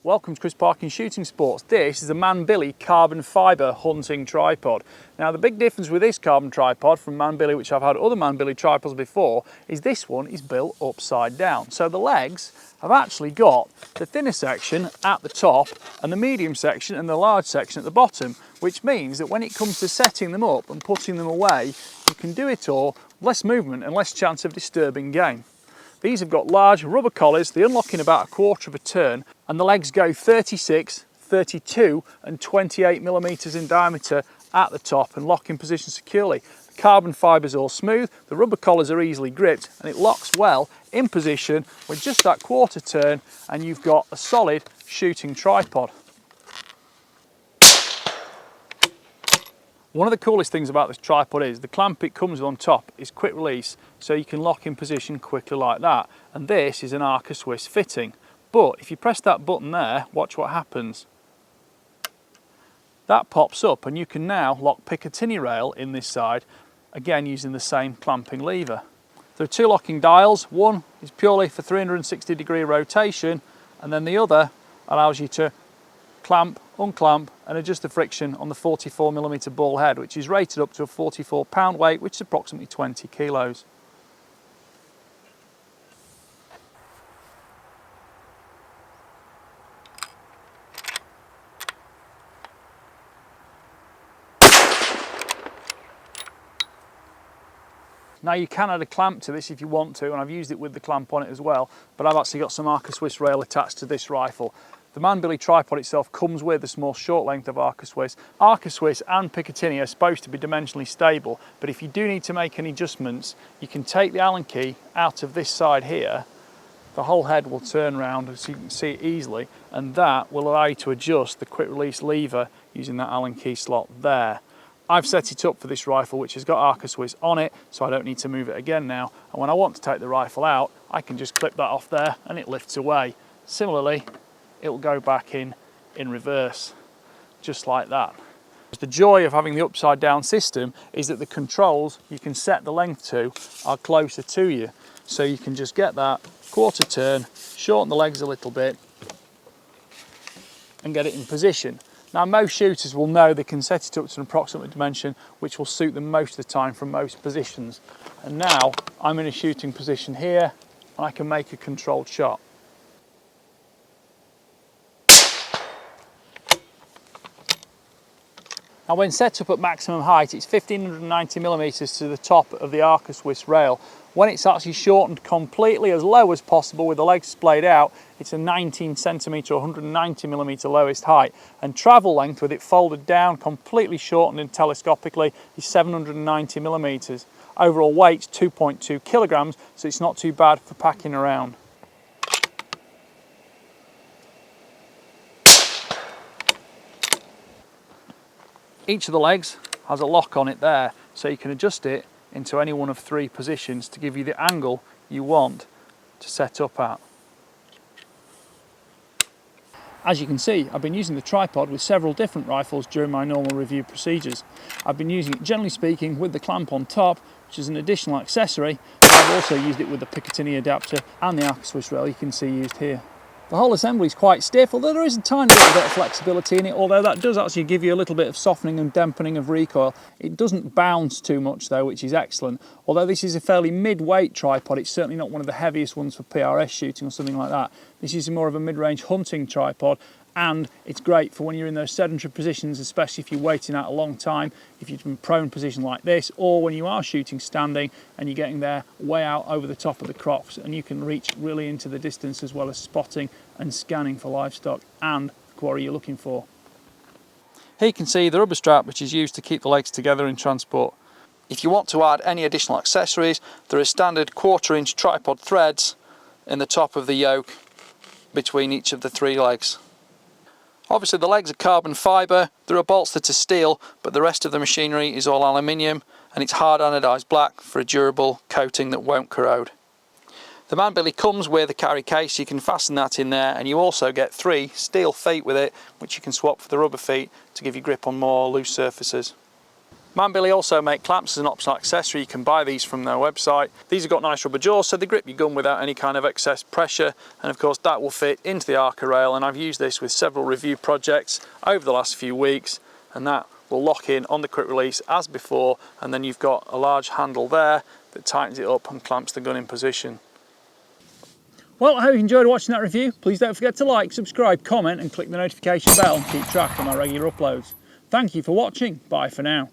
welcome to Chris Parkin Shooting Sports. This is a Manbily carbon fibre hunting tripod. Now the big difference with this carbon tripod from Manbily, which I've had other Manbily tripods before, is this one is built upside down. So the legs have actually got the thinner section at the top and the medium section and the large section at the bottom, which means that when it comes to setting them up and putting them away, you can do it all with less movement and less chance of disturbing game. These have got large rubber collars, they unlock in about a quarter of a turn, and the legs go 36, 32 and 28 millimeters in diameter at the top and lock in position securely. The carbon fibre is all smooth, the rubber collars are easily gripped, and it locks well in position with just that quarter turn, and you've got a solid shooting tripod. One of the coolest things about this tripod is the clamp it comes with on top is quick release, so you can lock in position quickly like that. And this is an Arca Swiss fitting. But if you press that button there, watch what happens. That pops up and you can now lock Picatinny rail in this side, again using the same clamping lever. There are two locking dials. One is purely for 360-degree rotation, and then the other allows you to clamp, unclamp and adjust the friction on the 44mm ball head, which is rated up to a 44-pound weight, which is approximately 20 kilos. Now you can add a clamp to this if you want to, and I've used it with the clamp on it as well, but I've actually got some Arca Swiss rail attached to this rifle. The Manbily tripod itself comes with a small short length of Arca Swiss. Arca Swiss and Picatinny are supposed to be dimensionally stable, but if you do need to make any adjustments, you can take the Allen key out of this side here. The whole head will turn around so you can see it easily, and that will allow you to adjust the quick release lever using that Allen key slot there. I've set it up for this rifle, which has got Arca Swiss on it, so I don't need to move it again now. And when I want to take the rifle out, I can just clip that off there and it lifts away. Similarly, it will go back in reverse, just like that. The joy of having the upside down system is that the controls you can set the length to are closer to you. So you can just get that quarter turn, shorten the legs a little bit and get it in position. Now most shooters will know they can set it up to an approximate dimension which will suit them most of the time from most positions. And now I'm in a shooting position here and I can make a controlled shot. Now when set up at maximum height, it's 1590mm to the top of the Arca Swiss rail. When it's actually shortened completely as low as possible with the legs splayed out, it's a 19cm or 190mm lowest height. And travel length with it folded down, completely shortened and telescopically, is 790mm. Overall weight 2.2 kilograms, so it's not too bad for packing around. Each of the legs has a lock on it there, so you can adjust it into any one of three positions to give you the angle you want to set up at. As you can see, I've been using the tripod with several different rifles during my normal review procedures. I've been using it, generally speaking, with the clamp on top, which is an additional accessory, but I've also used it with the Picatinny adapter and the Arca Swiss rail you can see used here. The whole assembly is quite stiff, although there is a tiny little bit of flexibility in it, although that does actually give you a little bit of softening and dampening of recoil. It doesn't bounce too much though, which is excellent. Although this is a fairly mid-weight tripod, it's certainly not one of the heaviest ones for PRS shooting or something like that. This is more of a mid-range hunting tripod, and it's great for when you're in those sedentary positions, especially if you're waiting out a long time, if you're in a prone position like this, or when you are shooting standing and you're getting there way out over the top of the crops, and you can reach really into the distance as well as spotting and scanning for livestock and the quarry you're looking for. Here you can see the rubber strap which is used to keep the legs together in transport. If you want to add any additional accessories, there are standard 1/4-inch tripod threads in the top of the yoke between each of the three legs. Obviously the legs are carbon fibre, there are bolts that are steel, but the rest of the machinery is all aluminium, and it's hard anodised black for a durable coating that won't corrode. The Manbily comes with a carry case, you can fasten that in there, and you also get 3 steel feet with it, which you can swap for the rubber feet to give you grip on more loose surfaces. Manbily also make clamps as an optional accessory. You can buy these from their website. These have got nice rubber jaws, so they grip your gun without any kind of excess pressure, and of course that will fit into the Arca rail, and I've used this with several review projects over the last few weeks, and that will lock in on the quick release as before, and then you've got a large handle there that tightens it up and clamps the gun in position. Well, I hope you enjoyed watching that review. Please don't forget to like, subscribe, comment and click the notification bell and keep track of my regular uploads. Thank you for watching. Bye for now.